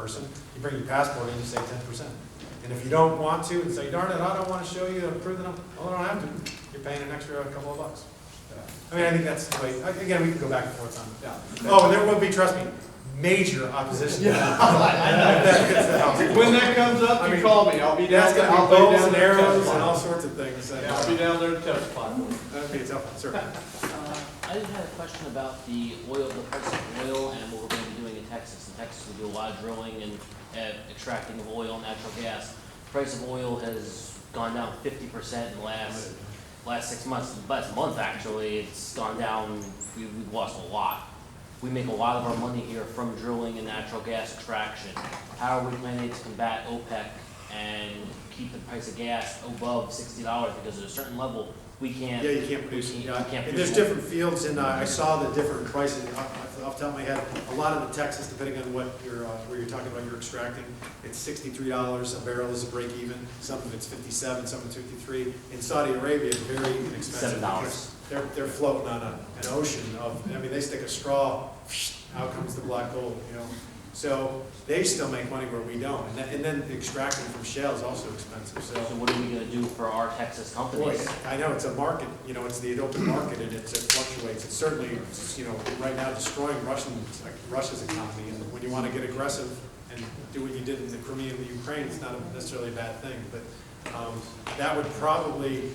person. You bring your passport in, you save 10%. And if you don't want to, and say, darn it, I don't want to show you and prove that well, I don't have to. You're paying an extra couple of bucks. I mean, I think that's the way, again, we can go back and forth on it. Yeah. Oh, and there will be, trust me, major opposition. Yeah. When that comes up, you call me. I'll be down there. That's going to be bows and arrows and all sorts of things. Yeah, I'll be down there to testify. That'd be tough, sir. I just had a question about the oil, the price of oil, and what we're going to be doing in Texas. In Texas, we do a lot of drilling and extracting of oil and natural gas. The price of oil has gone down 50% in the last 6 months. Last month, actually, it's gone down. We've lost a lot. We make a lot of our money here from drilling and natural gas extraction. How are we planning to combat OPEC and keep the price of gas above $60? Because at a certain level, we can't. Yeah, you can't produce it. You can't and there's different fields, and I saw the different prices off the top of my head. A lot of the Texas, depending on what you're where you're talking about, you're extracting. It's $63 a barrel is a break even. Some of it's 57, some of it's 53. In Saudi Arabia, it's very inexpensive. $7. They're floating on an ocean of. I mean, they stick a straw, out comes the black gold. You know. So they still make money where we don't, and then extracting from shale is also expensive. So what are we going to do for our Texas companies? Boy, I know it's a market. You know, it's the open market, and it fluctuates. It's certainly, you know, right now destroying Russia's economy. And when you want to get aggressive and do what you did in the Crimea and the Ukraine, it's not necessarily a bad thing. But that would probably.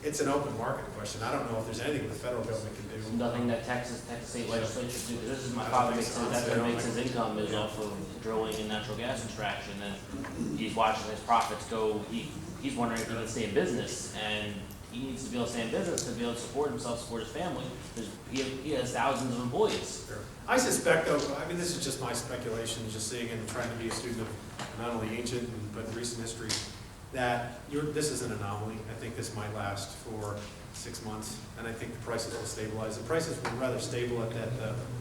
It's an open market question. I don't know if there's anything the federal government can do. Nothing that Texas state legislature can do. This is my father makes his income is off of drilling and natural gas extraction, and he's watching his profits go. He's wondering if he can stay in business, and he needs to be able to stay in business to be able to support himself, support his family. He has thousands of employees. Sure. I suspect, though. I mean, this is just my speculation, just seeing and trying to be a student of not only ancient but recent history. That this is an anomaly. I think this might last for 6 months, and I think the prices will stabilize. The prices were rather stable at that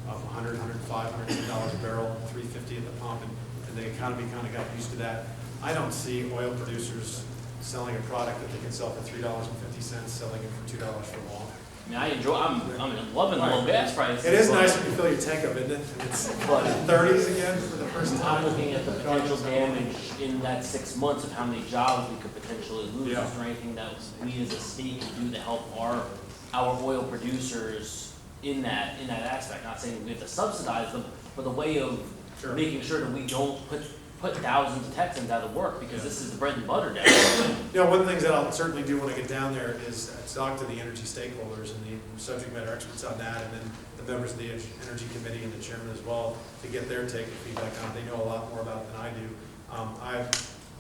$100, $105, $110 a barrel, $3.50 at the pump, and the economy kind of got used to that. I don't see oil producers selling a product that they can sell for $3.50, selling it for $2 for long. I mean, I'm loving the low gas prices. It is nice when you fill your tank up, isn't it? And it's 30s again for the first time. I'm looking at the potential damage in that 6 months of how many jobs we could potentially lose. Yeah. Is there anything that we as a state can do to help our oil producers in that aspect? Not saying we have to subsidize them, but the way of making sure that we don't put thousands of Texans out of work, because this is the bread and butter down there. You know, one of the things that I'll certainly do when I get down there is talk to the energy stakeholders and the subject matter experts on that, and then the members of the Energy Committee and the chairman as well, to get their take and feedback on it. They know a lot more about it than I do. I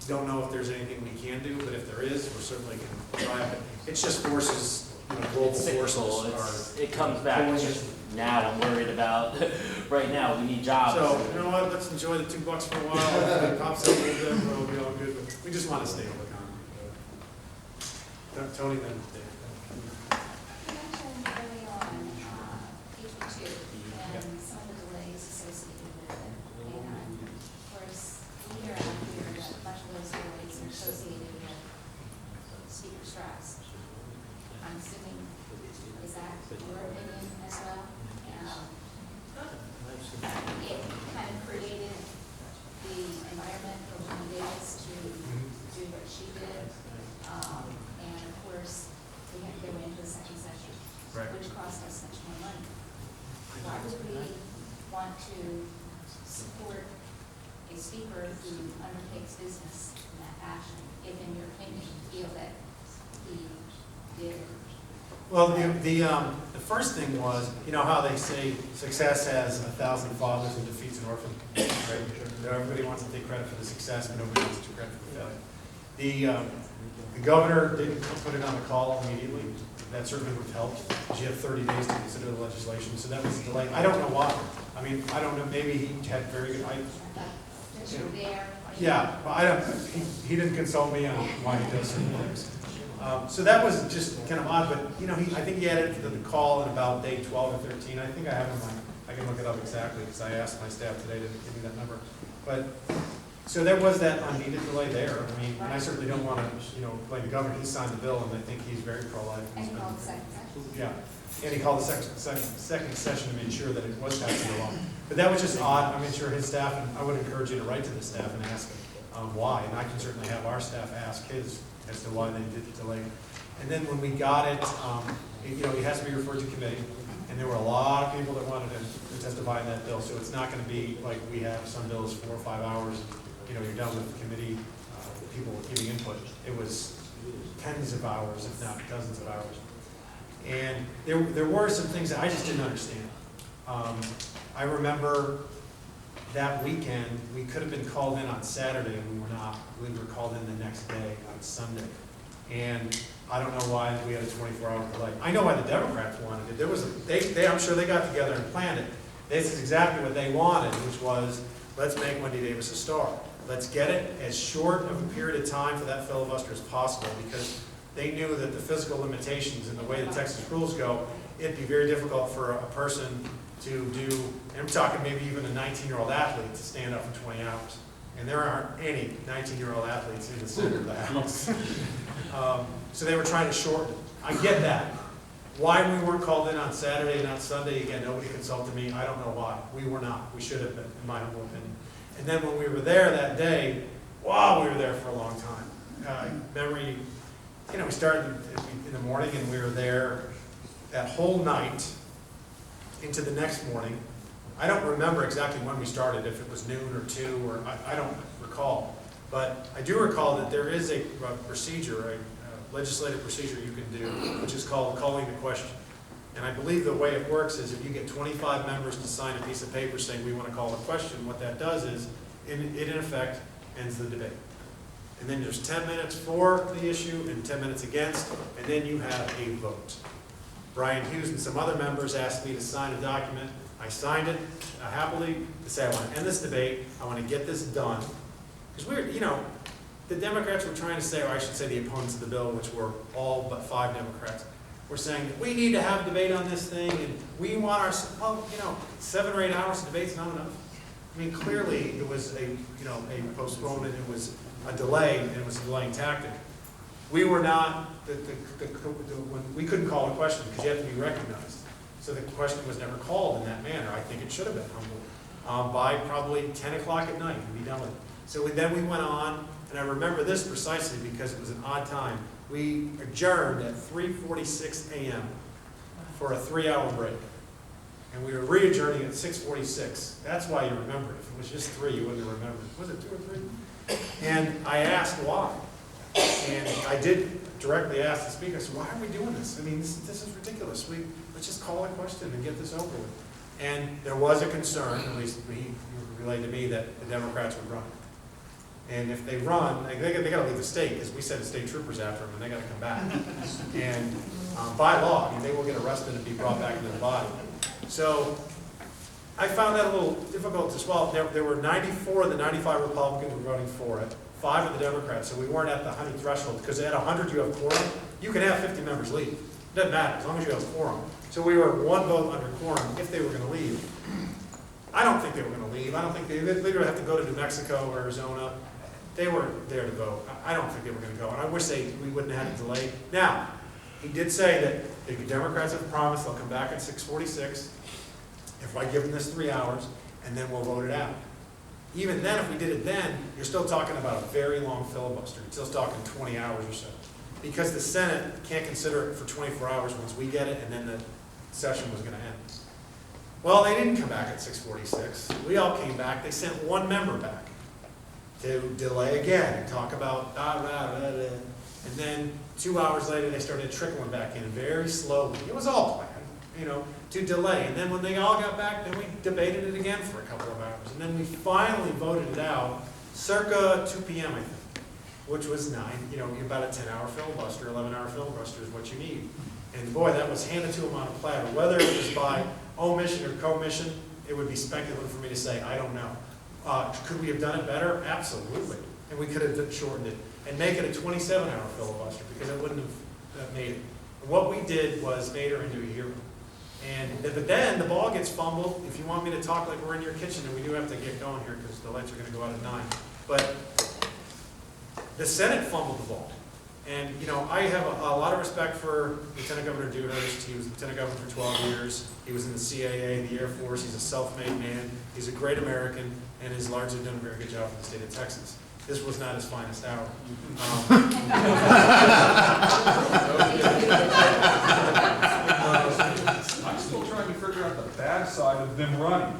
don't know if there's anything we can do, but if there is, we're certainly going to try it. It's just forces, you know, global forces. It comes back. It's just now I'm worried about. Right now, we need jobs. So, you know what, let's enjoy the $2 for a while. It pops up a little bit, we'll be all good. But we just want to stay on the economy. Tony, then Dave. You mentioned early on HB2 and some of the delays associated with it. And of course, we hear out here that much of those delays are associated with speaker strikes. I'm assuming, is that your opinion as well? It kind of created the environment for Jenny Davis to do what she did. And of course, we had to go into the second session, which cost us much more money. Why would we want to support a speaker who undertakes business in that fashion, if in your opinion you feel that he did? Well, the first thing was, you know how they say success has 1,000 fathers and defeats an orphan, right? Everybody wants to take credit for the success, but nobody wants to take credit for the failure. The governor didn't put it on the call immediately. That certainly would have helped. She had 30 days to consider the legislation, so that was a delay. I don't know why. I mean, I don't know. Maybe he had very good. Yeah, but he didn't consult me on why he does certain things. So that was just kind of odd, but you know, I think he added to the call in about day 12 or 13. I think I have him on. I can look it up exactly because I asked my staff today to give me that number. But So there was that unneeded delay there. I mean, and I certainly don't want to, blame the governor. He signed the bill, and I think he's very pro-life. And you called the second session. Yeah, and he called the second session to make sure that it was passing along. But that was just odd. I mean, sure, his staff, and I would encourage you to write to the staff and ask why. And I can certainly have our staff ask his as to why they did the delay. And then when we got it, it has to be referred to committee. And there were a lot of people that wanted to testify in that bill. So it's not going to be like we have some bills 4 or 5 hours. You're done with the committee, people giving input. It was tens of hours, if not dozens of hours. And there were some things that I just didn't understand. I remember that weekend, we could have been called in on Saturday, and we were not. We were called in the next day on Sunday. And I don't know why we had a 24-hour delay. I know why the Democrats wanted it. There was I'm sure they got together and planned it. This is exactly what they wanted, which was, let's make Wendy Davis a star. Let's get it as short of a period of time for that filibuster as possible, because they knew that the physical limitations and the way the Texas rules go, it'd be very difficult for a person to do, and I'm talking maybe even a 19-year-old athlete to stand up for 20 hours. And there aren't any 19-year-old athletes in the center of the house. So they were trying to shorten it. I get that. Why we weren't called in on Saturday and not Sunday, again, nobody consulted me. I don't know why. We were not. We should have been, in my humble opinion. And then when we were there that day, wow, we were there for a long time. Memory, we started in the morning, and we were there that whole night into the next morning. I don't remember exactly when we started, if it was noon or 2, or I don't recall. But I do recall that there is a procedure, a legislative procedure you can do, which is called calling the question. And I believe the way it works is if you get 25 members to sign a piece of paper saying we want to call the question, what that does is, it in effect ends the debate. And then there's 10 minutes for the issue and 10 minutes against, and then you have a vote. Brian Hughes and some other members asked me to sign a document. I signed it happily to say I want to end this debate, I want to get this done. Because the Democrats were trying to say, or I should say the opponents of the bill, which were all but 5 Democrats, were saying that we need to have a debate on this thing, and we want our, 7 or 8 hours of debate's not enough. I mean, clearly it was a postponement, it was a delay, and it was a delaying tactic. We were not, we couldn't call a question because you have to be recognized. So the question was never called in that manner. I think it should have been by probably 10 o'clock at night and be done with it. So then we went on, and I remember this precisely because it was an odd time. We adjourned at 3:46 a.m. for a 3-hour break. And we were re-adjourning at 6:46. That's why you remember it. If it was just 3, you wouldn't have remembered. Was it 2 or 3? And I asked why. And I did directly ask the speaker, so why are we doing this? I mean, this is ridiculous. Let's just call a question and get this over with. And there was a concern, at least he relayed to me, that the Democrats would run. And if they run, they got to leave the state, because we sent state troopers after them, and they got to come back. And by law, they will get arrested and be brought back into the body. So I found that a little difficult to swallow. There were 94 of the 95 Republicans were voting for it, 5 of the Democrats, so we weren't at the 100 threshold, because at 100 you have quorum. You can have 50 members leave. It doesn't matter, as long as you have quorum. So we were 1 vote under quorum if they were going to leave. I don't think they were going to leave. I don't think they would have to go to New Mexico or Arizona. They were there to vote. I don't think they were going to go, and I wish we wouldn't have had a delay. Now, he did say that the Democrats have promised they'll come back at 6:46 if I give them this 3 hours, and then we'll vote it out. Even then, if we did it then, you're still talking about a very long filibuster. You're still talking 20 hours or so. Because the Senate can't consider it for 24 hours once we get it, and then the session was going to end. Well, they didn't come back at 6:46. We all came back. They sent 1 member back to delay again and talk about and then 2 hours later they started trickling back in very slowly. It was all planned, to delay. And then when they all got back, then we debated it again for a couple of hours. And then we finally voted it out circa 2 p.m., I think, which was 9, about a 10-hour filibuster, 11-hour filibuster is what you need. And boy, that was handed to them on a platter. Whether it was by omission or commission, it would be speculative for me to say, I don't know. Could we have done it better? Absolutely. And we could have shortened it and make it a 27-hour filibuster, because it wouldn't have made it. And what we did was made her into a hero. But then the ball gets fumbled. If you want me to talk like we're in your kitchen, and we do have to get going here because the lights are going to go out at 9. But the Senate fumbled the ball. And, you know, I have a lot of respect for Lieutenant Governor Dewhurst. He was Lieutenant Governor for 12 years. He was in the CAA, the Air Force. He's a self-made man. He's a great American and has largely done a very good job for the state of Texas. This was not his finest hour. I'm still trying to figure out the bad side of them running.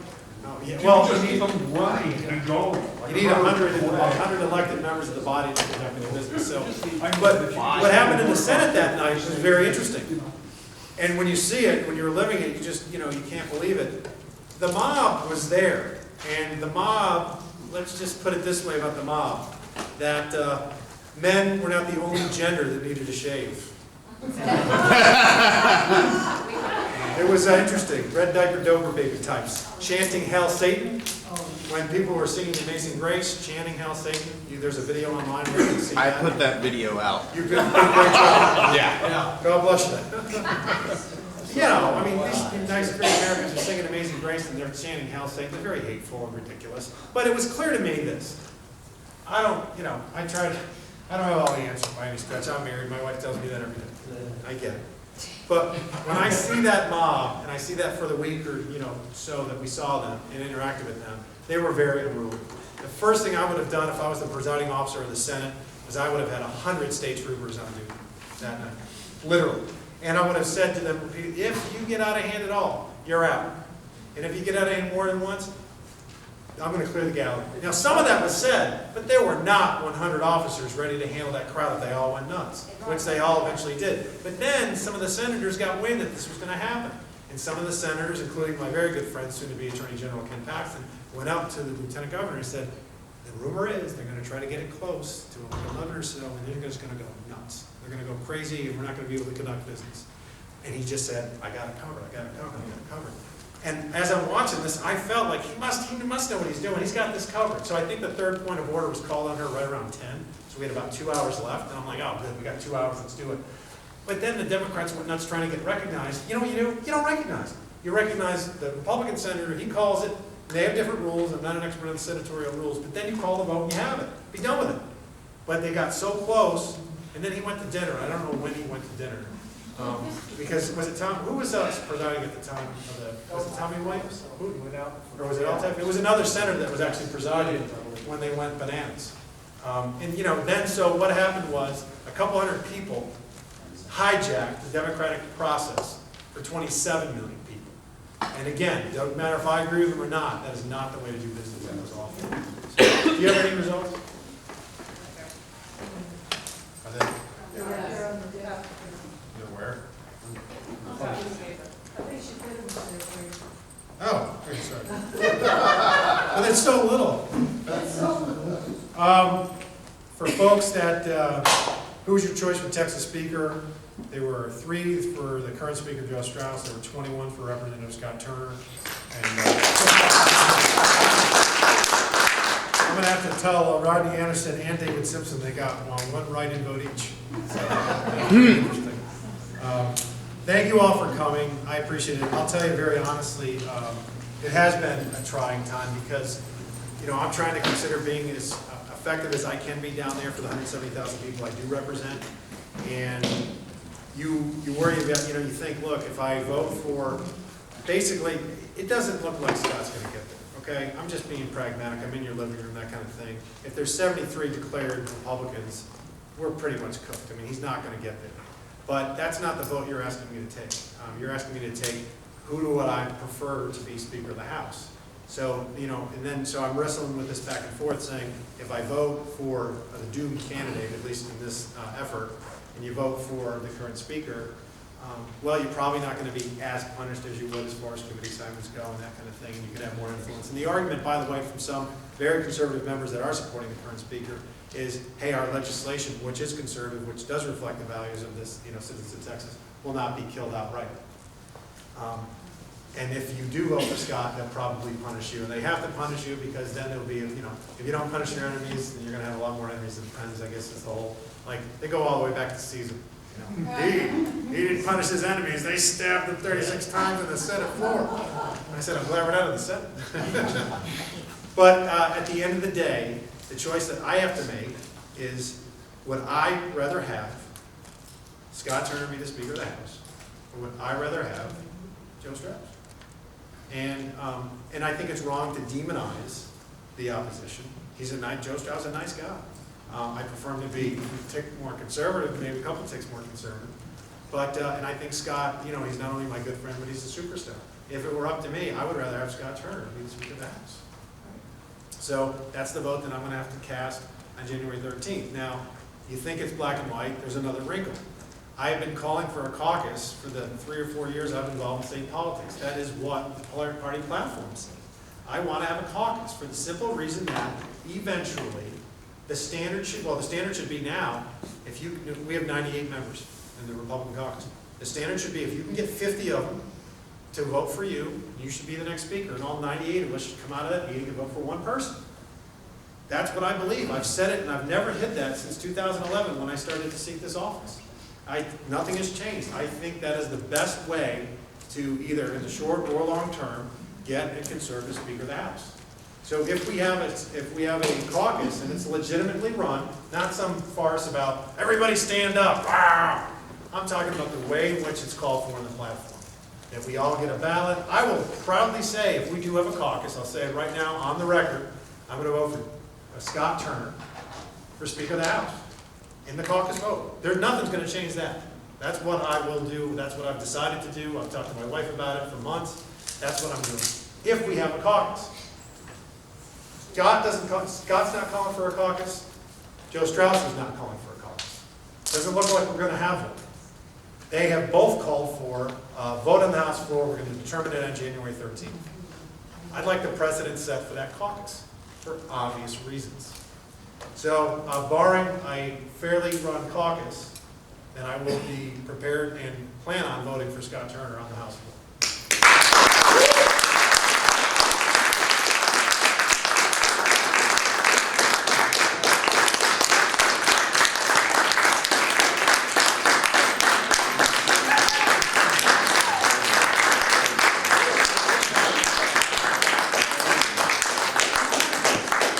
Yeah, Well, well, just keep them running and going. you need 100 elected members of the body to conduct the business. So, but what happened in the Senate that night was very interesting. And when you see it, when you're living it, you just, you know, you can't believe it. The mob was there, and the mob, let's just put it this way about the mob, that men were not the only gender that needed a shave. It was interesting. Red diaper Dover baby types. Chanting Hail Satan. When people were singing Amazing Grace, chanting Hail Satan. There's a video online where you can see I that. put that video out. You did a great job. Yeah. God bless you. You know, I mean, these nice great Americans are singing Amazing Grace and they're chanting Hail Satan. They're very hateful and ridiculous. But it was clear to me this. I don't have all the answers by any stretch. I'm married. My wife tells me that every day. I get it. But when I see that mob, and I see that for the week or, you know, so that we saw them and interacted with them, they were very unruly. The first thing I would have done if I was the presiding officer of the Senate was I would have had 100 state troopers on duty that night, literally. And I would have said to them, if you get out of hand at all, you're out. And if you get out of hand more than once, I'm going to clear the gallery. Now, some of that was said, but there were not 100 officers ready to handle that crowd if they all went nuts, which they all eventually did. But then some of the senators got wind that this was going to happen. And some of the senators, including my very good friend, soon-to-be Attorney General Ken Paxton, went up to the Lieutenant Governor and said, the rumor is they're going to try to get it close to 11 or so, and they're just going to go nuts. They're going to go crazy, and we're not going to be able to conduct business. And he just said, I got it covered, I got it covered, I got it covered. And as I'm watching this, I felt like he must know what he's doing. He's got this covered. So I think the third point of order was called on her right around 10. So we had about 2 hours left. And I'm like, oh, good, we got 2 hours, let's do it. But then the Democrats went nuts trying to get recognized. You know what you do? You don't recognize them. You recognize the Republican senator, he calls it. They have different rules. I'm not an expert on the senatorial rules. But then you call the vote and you have it. Be done with it. But they got so close. And then he went to dinner. I don't know when he went to dinner. Because was it Tom? Who was presiding at the time of the? Was it Tommy Williams? Who went out? Or was it Altaf? It was another senator that was actually presiding when they went bananas. And you know, then so what happened was a couple hundred people hijacked the democratic process for 27 million people. And again, it doesn't matter if I agree with them or not. That is not the way to do business. That was awful. So, do you have any results? Are they? Where? Oh, very sorry. But it's so little. For folks that, who was your choice for Texas Speaker? There were 3 for the current Speaker, Joe Strauss. There were 21 for Representative Scott Turner. And I'm going to have to tell Rodney Anderson and David Simpson they got one write-in vote each. So, interesting. Thank you all for coming. I appreciate it. I'll tell you very honestly, it has been a trying time because, you know, I'm trying to consider being as effective as I can be down there for the 170,000 people I do represent. And you worry about, you know, you think, look, if I vote for, basically, it doesn't look like Scott's going to get there. Okay, I'm just being pragmatic. I'm in your living room, that kind of thing. If there's 73 declared Republicans, we're pretty much cooked. I mean, he's not going to get there. But that's not the vote you're asking me to take. You're asking me to take who do what I prefer to be Speaker of the House. So, you know, and then, so I'm wrestling with this back and forth saying, if I vote for the doomed candidate, at least in this effort, and you vote for the current Speaker, well, you're probably not going to be as punished as you would as far as committee assignments go and that kind of thing, and you could have more influence. And the argument, by the way, from some very conservative members that are supporting the current Speaker is, hey, our legislation, which is conservative, which does reflect the values of this, you know, citizens of Texas, will not be killed outright. And if you do vote for Scott, they'll probably punish you. And they have to punish you because then there'll be, you know, if you don't punish your enemies, then you're going to have a lot more enemies than friends. I guess is the whole, like, they go all the way back to Caesar. You know, he didn't punish his enemies. They stabbed him 36 times in the Senate floor. And I said, I'm glad we're not in the Senate. But at the end of the day, the choice that I have to make is, would I rather have Scott Turner be the Speaker of the House, or would I rather have Joe Strauss? And I think it's wrong to demonize the opposition. Joe Strauss is a nice guy. I prefer him to be a tick more conservative, maybe a couple ticks more conservative. But, and I think Scott, he's not only my good friend, but he's a superstar. If it were up to me, I would rather have Scott Turner be the Speaker of the House. So that's the vote that I'm going to have to cast on January 13th. Now, you think it's black and white, there's another wrinkle. I have been calling for a caucus for the 3 or 4 years I've been involved in state politics. That is what the party platform says. I want to have a caucus for the simple reason that eventually the standard should be now, we have 98 members in the Republican caucus. The standard should be if you can get 50 of them to vote for you, you should be the next speaker, and all 98 of us should come out of that meeting and vote for one person. That's what I believe. I've said it, and I've never hid that since 2011 when I started to seek this office. Nothing has changed. I think that is the best way to either in the short or long term get a conservative Speaker of the House. So if we have a caucus and it's legitimately run, not some farce about everybody stand up, wow. I'm talking about the way in which it's called for in the platform. If we all get a ballot, I will proudly say if we do have a caucus, I'll say it right now on the record, I'm going to vote for Scott Turner for Speaker of the House in the caucus vote. Nothing's going to change that. That's what I will do. That's what I've decided to do. I've talked to my wife about it for months. That's what I'm doing. If we have a caucus. Scott's not calling for a caucus. Joe Strauss is not calling for a caucus. Doesn't look like we're going to have one. They have both called for a vote on the House floor. We're going to determine it on January 13th. I'd like the precedent set for that caucus for obvious reasons. So, barring a fairly run caucus, then I will be prepared and plan on voting for Scott Turner on the House floor.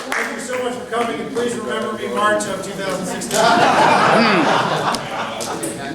Thank you so much for coming, and please remember me March of 2016.